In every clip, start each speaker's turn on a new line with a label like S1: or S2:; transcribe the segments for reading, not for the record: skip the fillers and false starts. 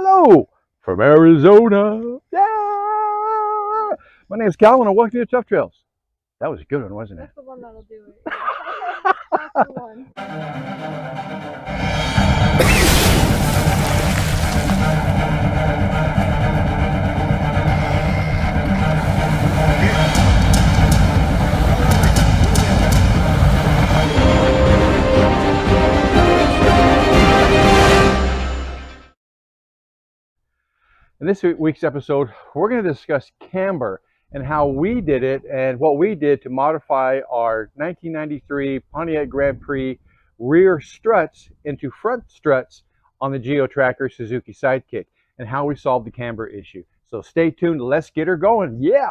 S1: Hello from Arizona. Yeah. My name is Calvin and welcome to Tough Trails. That was a good one, wasn't it?
S2: That's the one that'll do it. That's the one.
S1: In this week's episode, we're going to discuss camber and how we did it and what we did to modify our 1993 Pontiac Grand Prix rear struts into front struts on the Geo-Tracker Suzuki Sidekick and how we solved the camber issue. So stay tuned. Let's get her going. Yeah.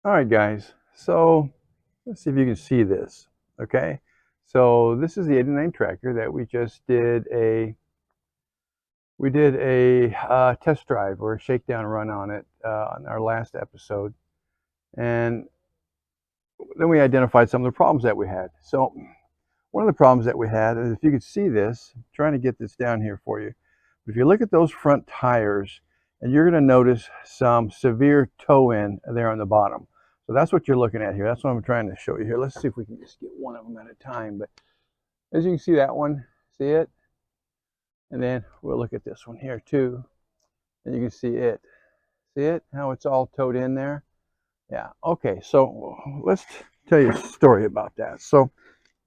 S1: All right, guys. So let's see if you can see this. Okay. So this is the 89 tractor that we just did a test drive or a shakedown run on it on our last episode, and then we identified some of the problems that we had. So one of the problems that we had is, if you could see this, I'm trying to get this down here for you. If you look at those front tires, and you're going to notice some severe toe in there on the bottom. So that's what you're looking at here. That's what I'm trying to show you here. Let's see if we can just get one of them at a time. But as you can see that one, see it? And then we'll look at this one here too. And you can see it. See it? How it's all towed in there? Yeah. Okay. So let's tell you a story about that. So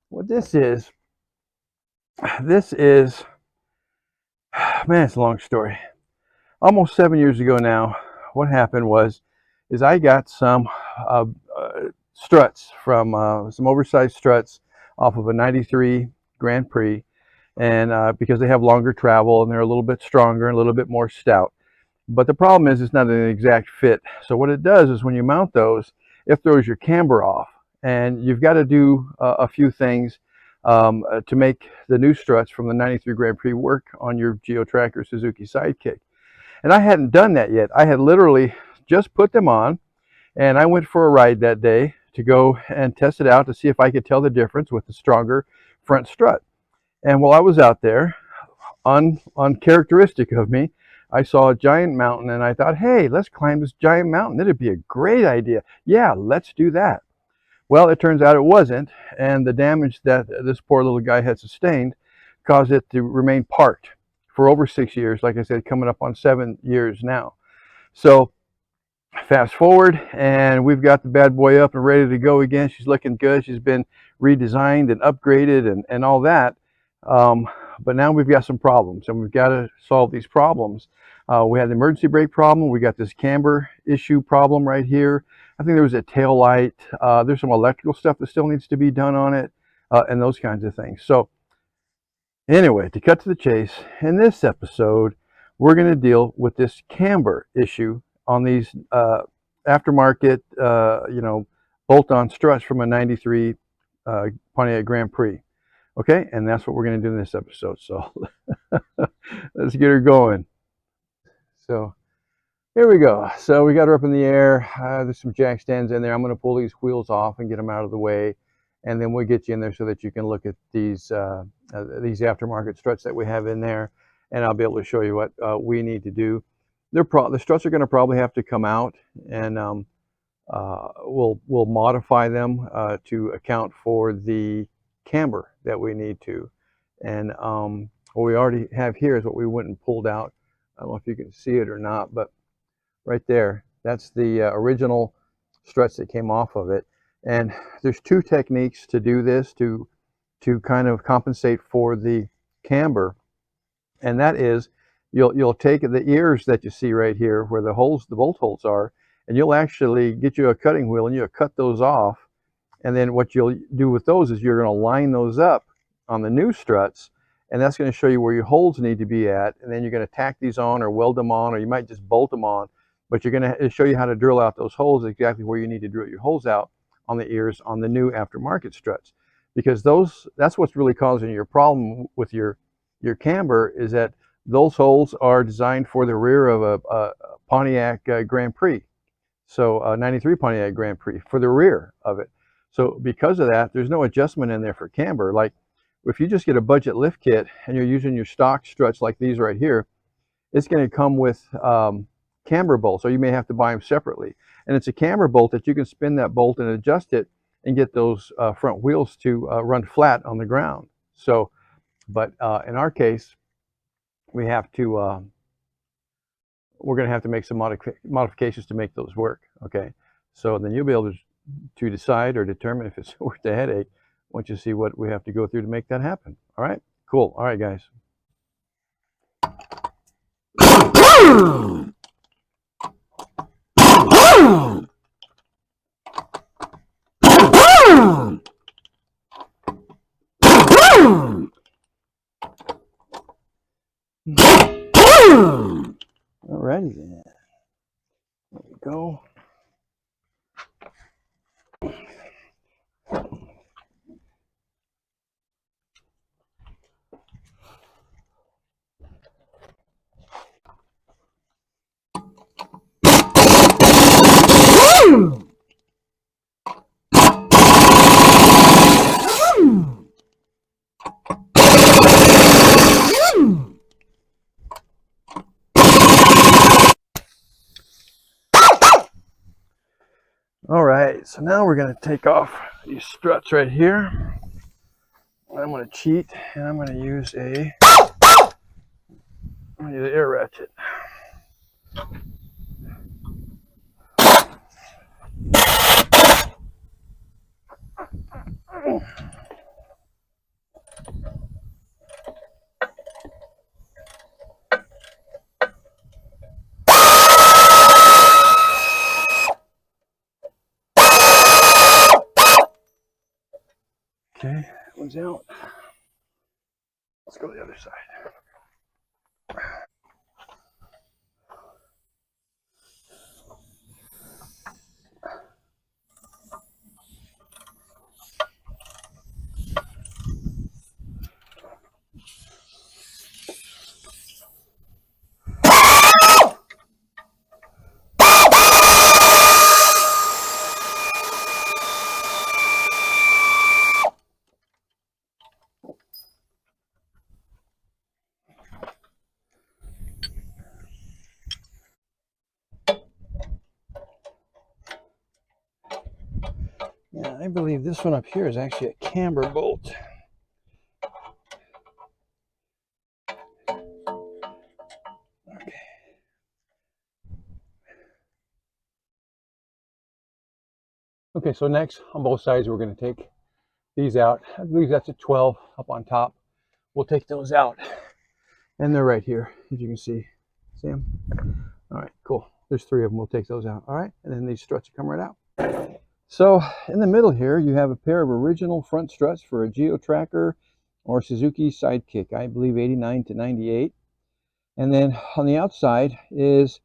S1: what this is, man, it's a long story. Almost 7 years ago now, what happened is I got some struts from some oversized struts off of a 93 Grand Prix, and because they have longer travel and they're a little bit stronger and a little bit more stout. But the problem is it's not an exact fit. So what it does is when you mount those, it throws your camber off, and you've got to do a few things to make the new struts from the 93 Grand Prix work on your Geo-Tracker Suzuki Sidekick. And I hadn't done that yet. I had literally just put them on, and I went for a ride that day to go and test it out to see if I could tell the difference with the stronger front strut. And while I was out there, uncharacteristic of me, I saw a giant mountain, and I thought, hey, let's climb this giant mountain. That'd be a great idea. Yeah, let's do that. Well, it turns out it wasn't, and the damage that this poor little guy had sustained caused it to remain parked for over 6 years. Like I said, coming up on 7 years now. So fast forward, and we've got the bad boy up and ready to go again. She's looking good. She's been redesigned and upgraded and all that. But now we've got some problems, and we've got to solve these problems. We had the emergency brake problem. We got this camber issue problem right here. I think there was a tail light. There's some electrical stuff that still needs to be done on it, and those kinds of things. So anyway, to cut to the chase, in this episode, we're going to deal with this camber issue on these aftermarket, bolt-on struts from a 93 Pontiac Grand Prix. Okay, and that's what we're going to do in this episode. So let's get her going. So here we go. So we got her up in the air. There's some jack stands in there. I'm going to pull these wheels off and get them out of the way, and then we'll get you in there so that you can look at these aftermarket struts that we have in there, and I'll be able to show you what we need to do. The struts are going to probably have to come out, and we'll modify them to account for the camber that we need to. And what we already have here is what we went and pulled out. I don't know if you can see it or not, but right there, that's the original struts that came off of it. And there's two techniques to do this to kind of compensate for the camber, and that is you'll take the ears that you see right here where the bolt holes are, and you'll actually get you a cutting wheel and you'll cut those off. And then what you'll do with those is you're going to line those up on the new struts, and that's going to show you where your holes need to be at. And then you're going to tack these on or weld them on, or you might just bolt them on, but you're going to show you how to drill out those holes, exactly where you need to drill your holes out on the ears on the new aftermarket struts. because that's what's really causing your problem with your camber, is that those holes are designed for the rear of a Pontiac Grand Prix. So 93 Pontiac Grand Prix, for the rear of it. So because of that, there's no adjustment in there for camber. Like if you just get a budget lift kit and you're using your stock struts like these right here, it's going to come with camber bolts, or you may have to buy them separately. And it's a camber bolt that you can spin that bolt and adjust it and get those front wheels to run flat on the ground. So, but in our case, we have to, we're going to have to make some modifications to make those work. Okay, so then you'll be able to decide or determine if it's worth the headache once you see what we have to go through to make that happen. All right, cool. All right, guys. Alrighty then. There we go. All right, so now we're going to take off these struts right here. I'm going to cheat, and I'm going to use an air ratchet. Okay, that one's out. Let's go to the other side. Yeah, I believe this one up here is actually a camber bolt. Okay. Okay, so next on both sides, we're going to take these out. I believe that's a 12 up on top. We'll take those out. And they're right here, as you can see. See them? All right, cool. There's 3 of them. We'll take those out. All right, and then these struts will come right out. So in the middle here, you have a pair of original front struts for a Geo Tracker or Suzuki Sidekick, I believe 89 to 98. And then on the outside is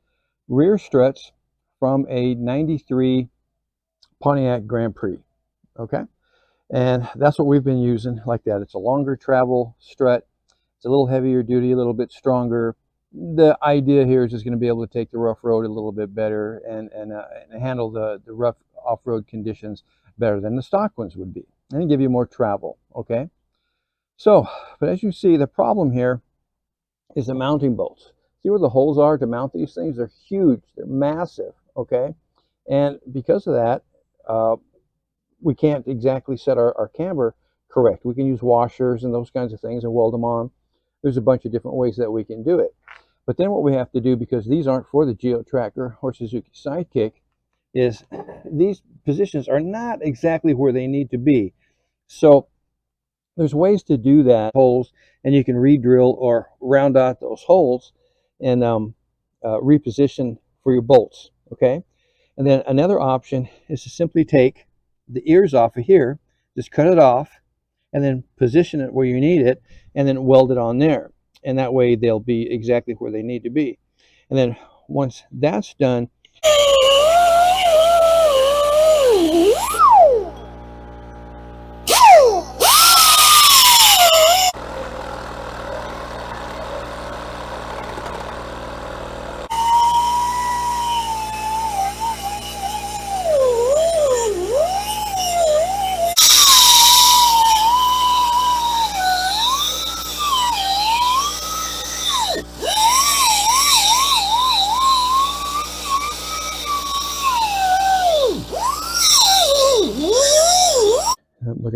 S1: rear struts from a 93 Pontiac Grand Prix. Okay, and that's what we've been using like that. It's a longer travel strut. It's a little heavier duty, a little bit stronger. The idea here is just going to be able to take the rough road a little bit better and handle the rough off-road conditions better than the stock ones would be, and give you more travel. Okay, so but as you see, the problem here is the mounting bolts. See where the holes are to mount these things? They're huge, they're massive. Okay, and because of that, we can't exactly set our camber correct. We can use washers and those kinds of things and weld them on. There's a bunch of different ways that we can do it. But then what we have to do, because these aren't for the Geo Tracker or Suzuki Sidekick, is these positions are not exactly where they need to be. So there's ways to do that, holes, and you can re-drill or round out those holes and reposition for your bolts. Okay, and then another option is to simply take the ears off of here, just cut it off, and then position it where you need it, and then weld it on there. And that way they'll be exactly where they need to be. And then once that's done,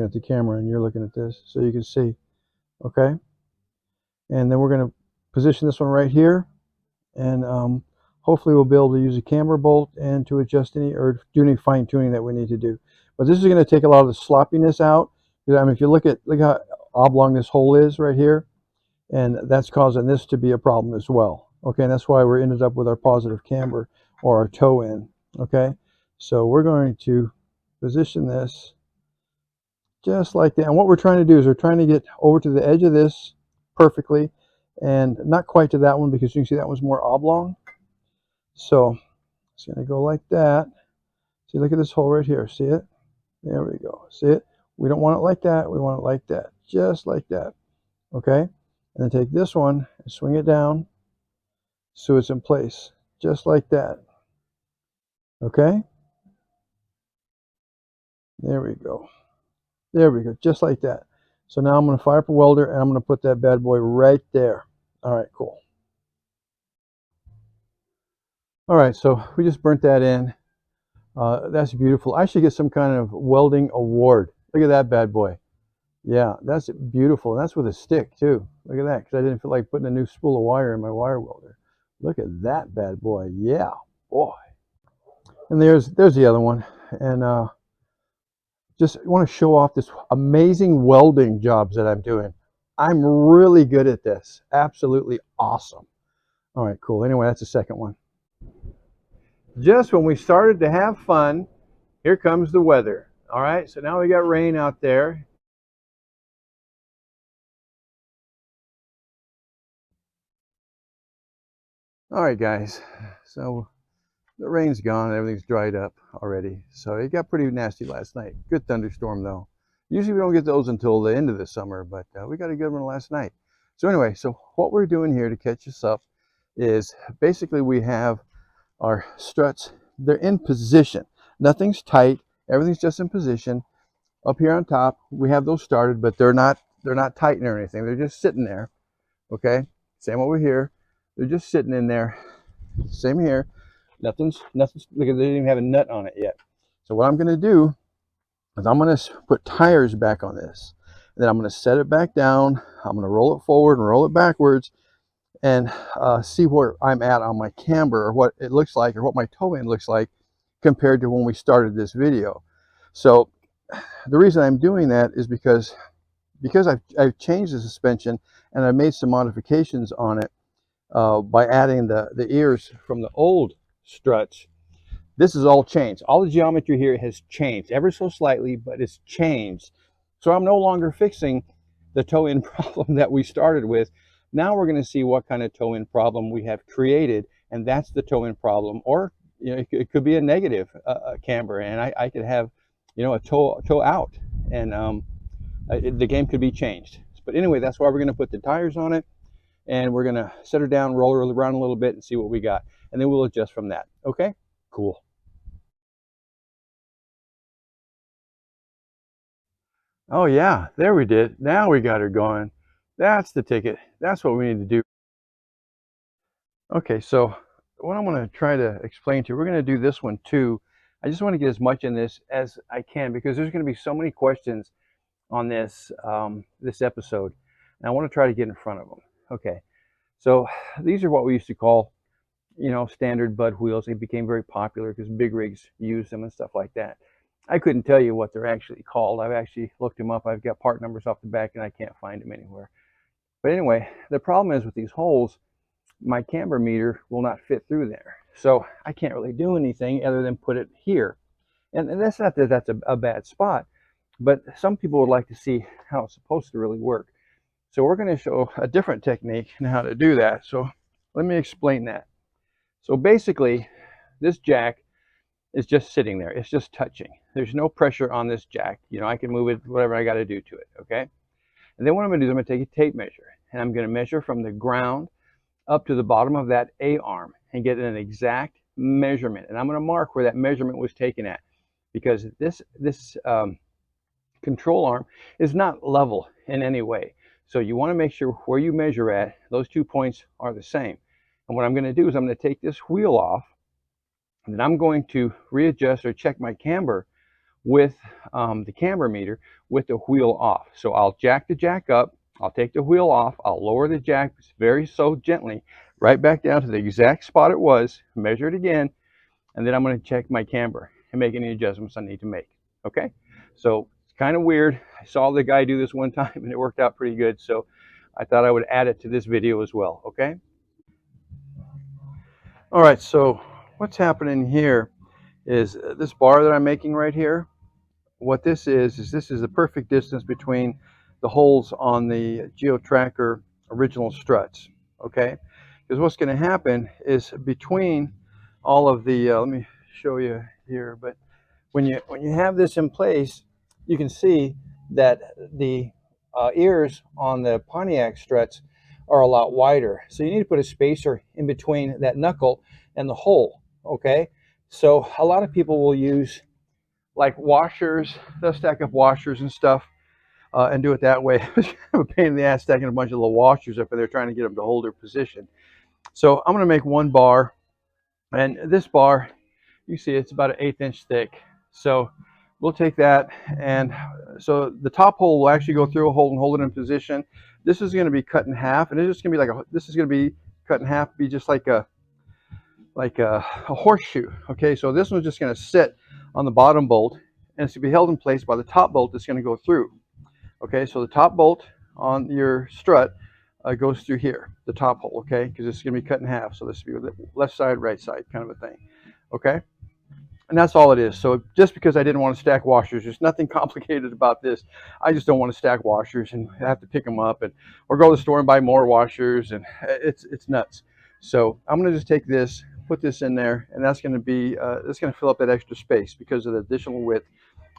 S1: at the camera and you're looking at this so you can see. Okay, and then we're going to position this one right here, and hopefully we'll be able to use a camber bolt and to adjust any or do any fine tuning that we need to do. But this is going to take a lot of the sloppiness out. I mean, if you look how oblong this hole is right here, and that's causing this to be a problem as well. Okay, and that's why we ended up with our positive camber or our toe in. Okay, so we're going to position this just like that. And what we're trying to do is we're trying to get over to the edge of this perfectly, and not quite to that one because you can see that one's more oblong. So it's going to go like that. See, look at this hole right here. See it? There we go. See it? We don't want it like that. We want it like that. Just like that. Okay? And then take this one and swing it down so it's in place. Just like that. Okay? There we go. There we go. Just like that. So now I'm going to fire up a welder and I'm going to put that bad boy right there. All right, cool. All right, so we just burnt that in. That's beautiful. I should get some kind of welding award. Look at that bad boy. Yeah, that's beautiful. That's with a stick too. Look at that, because I didn't feel like putting a new spool of wire in my wire welder. Look at that bad boy. Yeah, boy. And there's the other one. And just want to show off this amazing welding jobs that I'm doing. I'm really good at this. Absolutely awesome. All right, cool. Anyway, that's the second one. Just when we started to have fun, here comes the weather. All right, so now we got rain out there. All right, guys, so the rain's gone, everything's dried up already. So it got pretty nasty last night. Good thunderstorm though. Usually we don't get those until the end of the summer, but we got a good one last night. So anyway, so what we're doing here to catch us up is basically we have our struts. They're in position. Nothing's tight. Everything's just in position. Up here on top, we have those started, but they're not tightened or anything. They're just sitting there. Okay. Same over here. They're just sitting in there. Same here. Nothing's. Look, they didn't even have a nut on it yet. So what I'm going to do is I'm going to put tires back on this. And then I'm going to set it back down. I'm going to roll it forward and roll it backwards, and see where I'm at on my camber, or what it looks like, or what my toe end looks like compared to when we started this video. So the reason I'm doing that is because I've changed the suspension and I've made some modifications on it by adding the ears from the old struts. This is all changed. All the geometry here has changed ever so slightly, but it's changed. So I'm no longer fixing the toe end problem that we started with. Now we're going to see what kind of toe end problem we have created, and that's the toe end problem. Or it could be a negative camber, and I could have a toe out, and the game could be changed. But anyway, that's why we're going to put the tires on it, and we're going to set her down, roll her around a little bit, and see what we got, and then we'll adjust from that. Okay, cool. Oh yeah, there we did. Now we got her going. That's the ticket. That's what we need to do. Okay, so what I'm going to try to explain to you, we're going to do this one too. I just want to get as much in this as I can because there's going to be so many questions on this this episode, and I want to try to get in front of them. Okay, so these are what we used to call, standard bud wheels. They became very popular because big rigs use them and stuff like that. I couldn't tell you what they're actually called. I've actually looked them up. I've got part numbers off the back, and I can't find them anywhere. But anyway, the problem is with these holes, my camber meter will not fit through there. So I can't really do anything other than put it here. And that's not that that's a bad spot, but some people would like to see how it's supposed to really work. So we're going to show a different technique on how to do that. So let me explain that. So basically, this jack is just sitting there. It's just touching. There's no pressure on this jack. I can move it, whatever I got to do to it, okay? And then what I'm going to do is I'm going to take a tape measure, and I'm going to measure from the ground up to the bottom of that A-arm and get an exact measurement. And I'm going to mark where that measurement was taken at, because this control arm is not level in any way. So you want to make sure where you measure at, those 2 points are the same. And what I'm going to do is I'm going to take this wheel off, and then I'm going to readjust or check my camber with the camber meter with the wheel off. So I'll jack the jack up, I'll take the wheel off, I'll lower the jack very so gently right back down to the exact spot it was, measure it again, and then I'm going to check my camber and make any adjustments I need to make. Okay, so it's kind of weird. I saw the guy do this one time and it worked out pretty good, so I thought I would add it to this video as well. Okay, all right, so what's happening here is this bar that I'm making right here. What this is this is the perfect distance between the holes on the GeoTracker original struts. Okay, because what's going to happen is between all of the let me show you here, but when you have this in place, you can see that the ears on the Pontiac struts are a lot wider, so you need to put a spacer in between that knuckle and the hole. Okay, so a lot of people will use like washers. They'll stack up washers and stuff and do it that way. It's kind of a pain in the ass stacking a bunch of little washers up there trying to get them to hold their position. So I'm going to make one bar, and this bar, you see it's about an 1/8 inch thick. So we'll take that, and so the top hole will actually go through a hole and hold it in position. This is going to be cut in half, and it's just going to be like this is going to be cut in half, be just like a horseshoe. Okay, so this one's just going to sit on the bottom bolt, and it's going to be held in place by the top bolt that's going to go through. Okay, so the top bolt on your strut goes through here, the top hole. Okay, because it's going to be cut in half, so this will be the left side, right side kind of a thing. Okay, and that's all it is. So just because I didn't want to stack washers, there's nothing complicated about this. I just don't want to stack washers and have to pick them up and or go to the store and buy more washers, and it's nuts. So I'm going to just take this, put this in there, and that's going to be that's going to fill up that extra space because of the additional width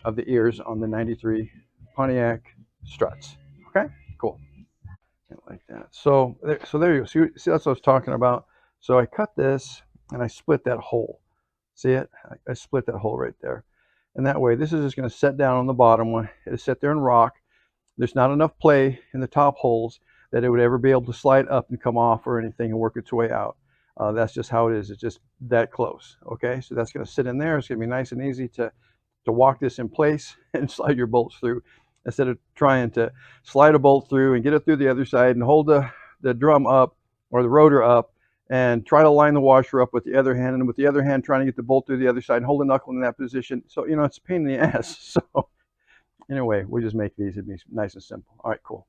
S1: of the ears on the 93 Pontiac struts. Okay, cool. Like that. So there you go. See that's what I was talking about. So I cut this and I split that hole. See it? I split that hole right there. And that way, this is just going to set down on the bottom one. It'll sit there and rock. There's not enough play in the top holes that it would ever be able to slide up and come off or anything and work its way out. That's just how it is. It's just that close. Okay, so that's going to sit in there. It's going to be nice and easy to walk this in place and slide your bolts through, instead of trying to slide a bolt through and get it through the other side and hold the drum up or the rotor up and try to line the washer up with the other hand, and with the other hand trying to get the bolt through the other side and hold the knuckle in that position. So, you know, it's a pain in the ass. So anyway, we just make these. It'd be nice and simple. All right, cool.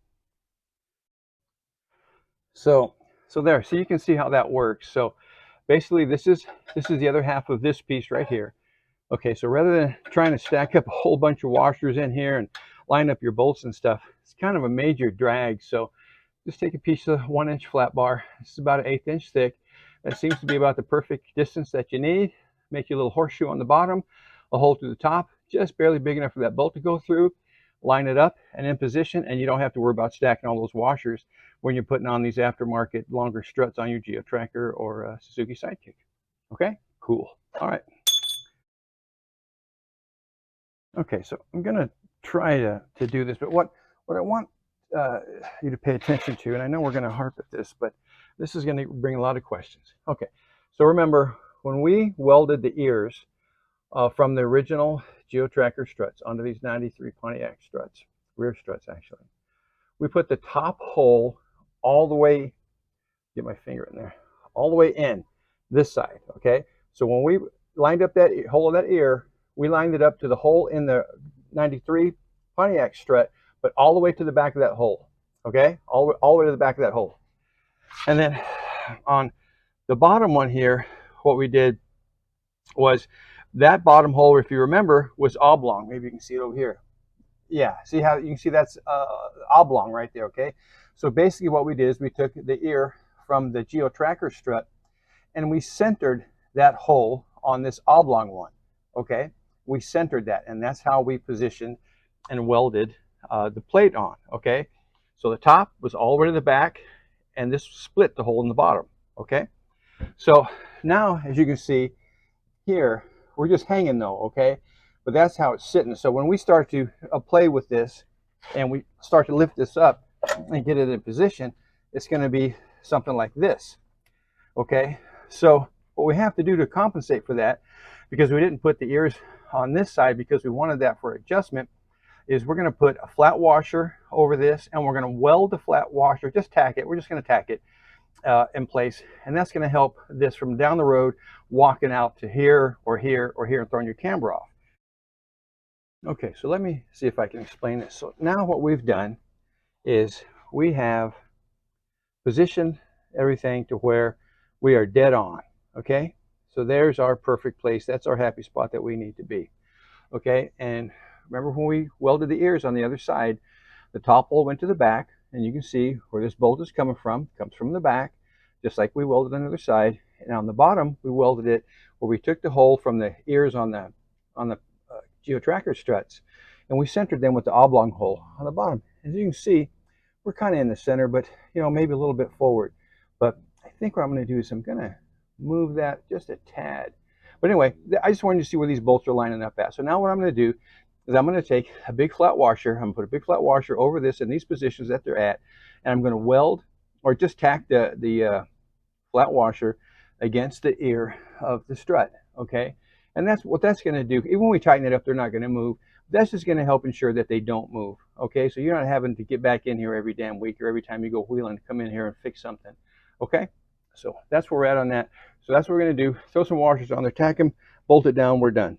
S1: So there, so you can see how that works. So basically this is the other half of this piece right here. Okay, so rather than trying to stack up a whole bunch of washers in here and line up your bolts and stuff, it's kind of a major drag. So just take a piece of 1 inch flat bar. This is about an 1/8 inch thick. That seems to be about the perfect distance that you need. Make your little horseshoe on the bottom, a hole through the top, just barely big enough for that bolt to go through. Line it up and in position, and you don't have to worry about stacking all those washers when you're putting on these aftermarket longer struts on your GeoTracker or Suzuki Sidekick. Okay, cool. All right. Okay, so I'm gonna try to do this, but what I want you to pay attention to, and I know we're gonna harp at this, but this is gonna bring a lot of questions. Okay, so remember when we welded the ears from the original GeoTracker struts onto these 93 Pontiac struts, rear struts actually, we put the top hole all the way, get my finger in there, all the way in this side. Okay, so when we lined up that hole of that ear, we lined it up to the hole in the 93 Pontiac strut, but all the way to the back of that hole. Okay, all the way to the back of that hole. And then on the bottom one here, what we did was that bottom hole, if you remember, was oblong. Maybe you can see it over here. Yeah, see how you can see that's oblong right there. Okay, so basically what we did is we took the ear from the GeoTracker strut and we centered that hole on this oblong one. Okay, we centered that, and that's how we positioned and welded the plate on. Okay, so the top was all the way to the back, and this split the hole in the bottom. Okay, so now as you can see here, we're just hanging though. Okay, but that's how it's sitting. So when we start to play with this and we start to lift this up and get it in position, it's going to be something like this. Okay, so what we have to do to compensate for that, because we didn't put the ears on this side, because we wanted that for adjustment, is we're going to put a flat washer over this, and we're going to weld the flat washer, just tack it. We're just going to tack it in place, and that's going to help this from down the road walking out to here or here or here and throwing your camber off. Okay, so let me see if I can explain this. So now what we've done is we have positioned everything to where we are dead on. Okay, so there's our perfect place. That's our happy spot that we need to be. Okay, and remember when we welded the ears on the other side, the top hole went to the back, and you can see where this bolt is coming from. It comes from the back, just like we welded on the other side. And on the bottom, we welded it where we took the hole from the ears on the geo-tracker struts, and we centered them with the oblong hole on the bottom. As you can see, we're kind of in the center, but maybe a little bit forward. But I think what I'm going to do is I'm going to move that just a tad. But anyway, I just wanted you to see where these bolts are lining up at. So now what I'm going to do is I'm going to take a big flat washer. I'm going to put a big flat washer over this in these positions that they're at, and I'm going to weld or just tack the flat washer against the ear of the strut. Okay, and that's what that's going to do. Even when we tighten it up, they're not going to move. That's just going to help ensure that they don't move. Okay, so you're not having to get back in here every damn week or every time you go wheeling, come in here and fix something. Okay, so that's where we're at on that. So that's what we're going to do. Throw some washers on there, tack them, bolt it down, we're done.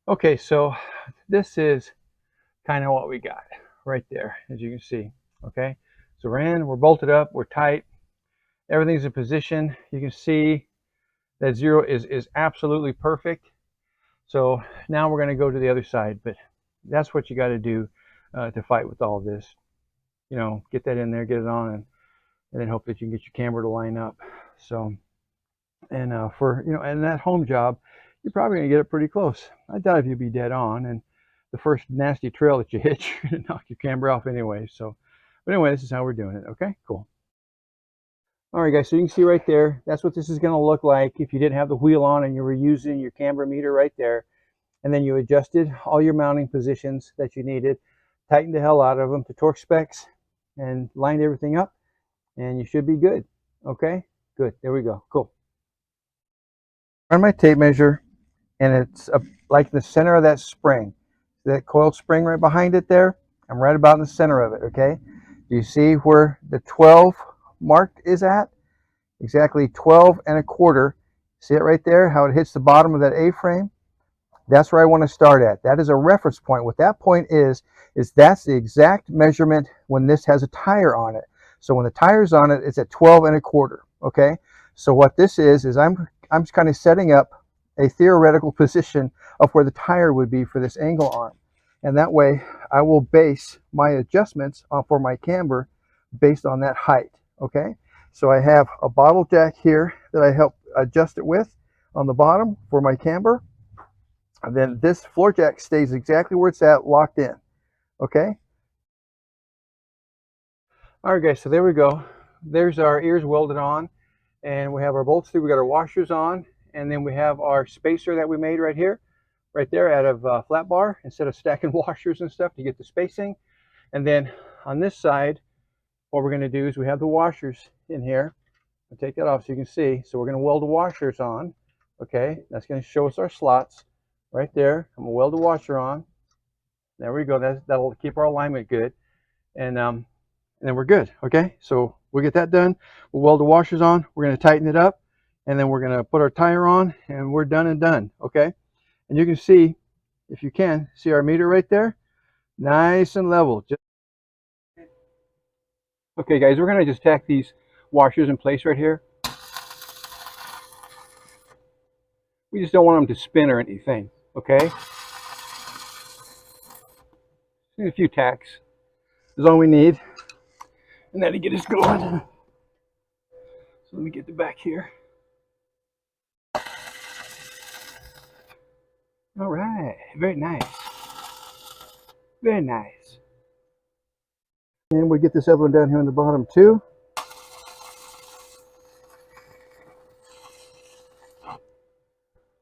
S1: Okay, so this is kind of what we got right there, as you can see. Okay, so we're in, we're bolted up, we're tight, everything's in position. You can see that zero is absolutely perfect. So now we're going to go to the other side, but that's what you got to do to fight with all this. Get that in there, get it on, and then hope that you can get your camber to line up. So, and and that home job, you're probably going to get it pretty close. I doubt if you'd be dead on, and the first nasty trail that you hit, you're going to knock your camber off anyway. So, but anyway, this is how we're doing it. Okay, cool. All right, guys, so you can see right there, that's what this is going to look like if you didn't have the wheel on and you were using your camber meter right there. And then you adjusted all your mounting positions that you needed, tightened the hell out of them to torque specs, and lined everything up, and you should be good. Okay, good. There we go. Cool. On my tape measure, and it's like the center of that spring, that coiled spring right behind it there. I'm right about in the center of it. Okay, do you see where the 12 marked is at? Exactly 12 1/4. See it right there, how it hits the bottom of that A-frame? That's where I want to start at. That is a reference point. What that point is that's the exact measurement when this has a tire on it. So when the tire's on it, it's at 12 1/4. Okay, so what this is I'm kind of setting up a theoretical position of where the tire would be for this angle arm, and that way I will base my adjustments for my camber based on that height. Okay, so I have a bottle jack here that I help adjust it with on the bottom for my camber, and then this floor jack stays exactly where it's at, locked in. Okay, all right guys, so there we go. There's our ears welded on, and we have our bolts through. We got our washers on, and then we have our spacer that we made right here, right there, out of flat bar, instead of stacking washers and stuff to get the spacing. And then on this side, what we're going to do is we have the washers in here. I'll take that off so you can see. So we're going to weld the washers on. Okay, that's going to show us our slots right there. I'm going to weld the washer on. There we go. That'll keep our alignment good, and then we're good. Okay, so we'll get that done. We'll weld the washers on. We're going to tighten it up, and then we're going to put our tire on, and we're done and done. Okay, and you can see, if you can see our meter right there, nice and level. Okay guys, we're going to just tack these washers in place right here. We just don't want them to spin or anything. Okay, a few tacks is all we need, and that'll get us going. So let me get the back here. All right, very nice, very nice. And we get this other one down here on the bottom too.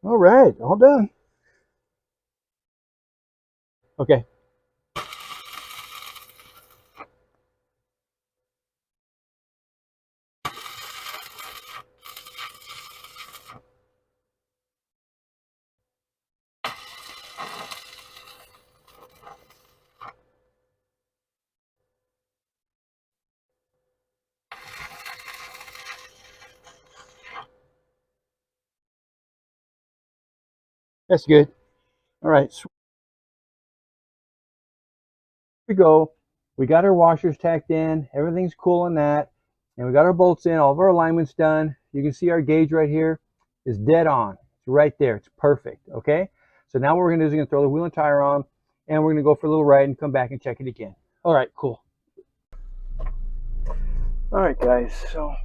S1: All right, all done. Okay. That's good. All right, so here we go. We got our washers tacked in. Everything's cool on that. And we got our bolts in. All of our alignments done. You can see our gauge right here is dead on. It's right there. It's perfect. Okay. So now what we're going to do is we're going to throw the wheel and tire on, and we're going to go for a little ride and come back and check it again. All right, cool. All right, guys. So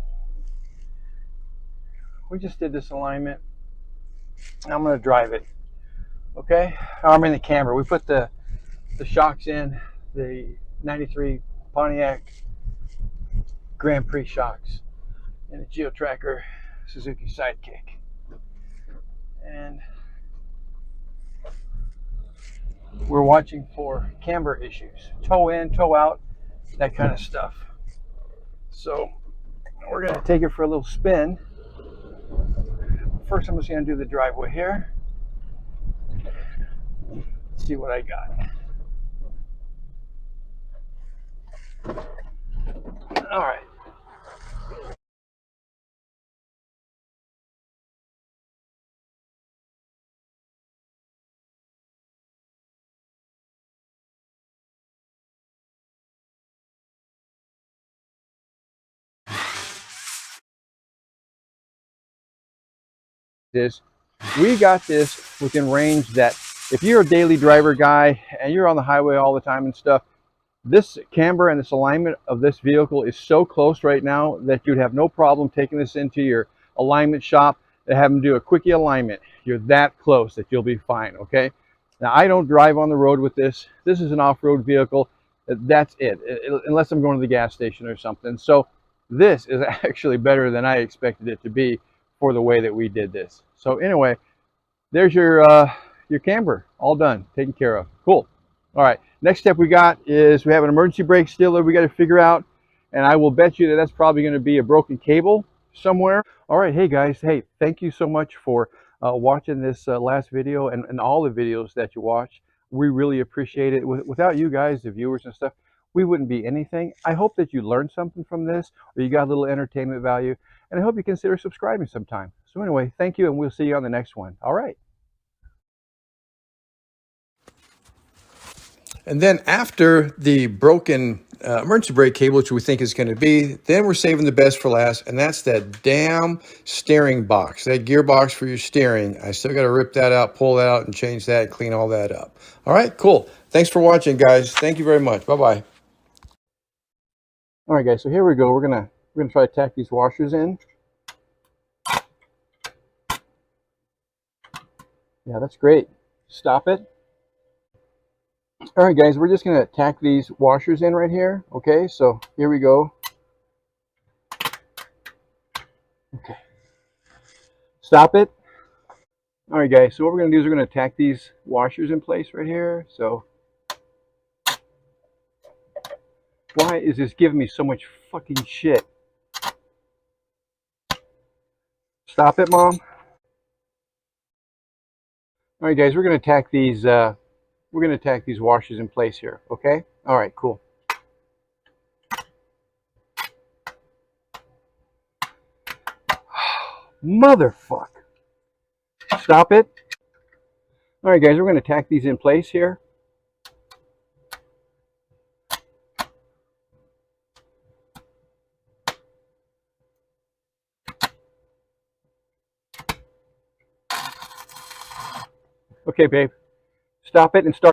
S1: we just did this alignment. I'm going to drive it. Okay. I'm in the Camber. We put the shocks in, the 93 Pontiac Grand Prix shocks, and the Tracker Suzuki Sidekick. And we're watching for camber issues, toe in, toe out, that kind of stuff. So we're going to take it for a little spin. First, I'm just going to do the driveway here. See what I got. All right. We got this within range that if you're a daily driver guy and you're on the highway all the time and stuff, this camber and this alignment of this vehicle is so close right now that you'd have no problem taking this into your alignment shop and have them do a quickie alignment. You're that close that you'll be fine. Okay. Now I don't drive on the road with this. This is an off-road vehicle. That's it, unless I'm going to the gas station or something. So this is actually better than I expected it to be for the way that we did this. So anyway, there's your camber all done, taken care of. Cool. All right, next step we got is we have an emergency brake still that we got to figure out, and I will bet you that that's probably going to be a broken cable somewhere. All right, hey guys, hey, thank you so much for watching this last video and all the videos that you watch. We really appreciate it. Without you guys, the viewers and stuff, we wouldn't be anything. I hope that you learned something from this, or you got a little entertainment value, and I hope you consider subscribing sometime. So anyway, thank you, and we'll see you on the next one. All right. And then after the broken emergency brake cable, which we think is going to be, then we're saving the best for last, and that's that damn steering box, that gearbox for your steering. I still got to rip that out, pull that out, and change that, clean all that up. All right, cool. Thanks for watching, guys. Thank you very much. Bye-bye. All right, guys, so here we go. We're gonna try to tack these washers in. Yeah, that's great. Stop it. All right, guys, we're just going to tack these washers in right here. Okay, so here we go. Okay. Stop it. All right, guys, so what we're going to do is we're going to tack these washers in place right here. So why is this giving me so much fucking shit? Stop it, Mom. All right, guys, we're going to tack these washers in place here. Okay. All right, cool. Motherfuck. Stop it. All right, guys, we're going to tack these in place here. Okay, babe. Stop it and start.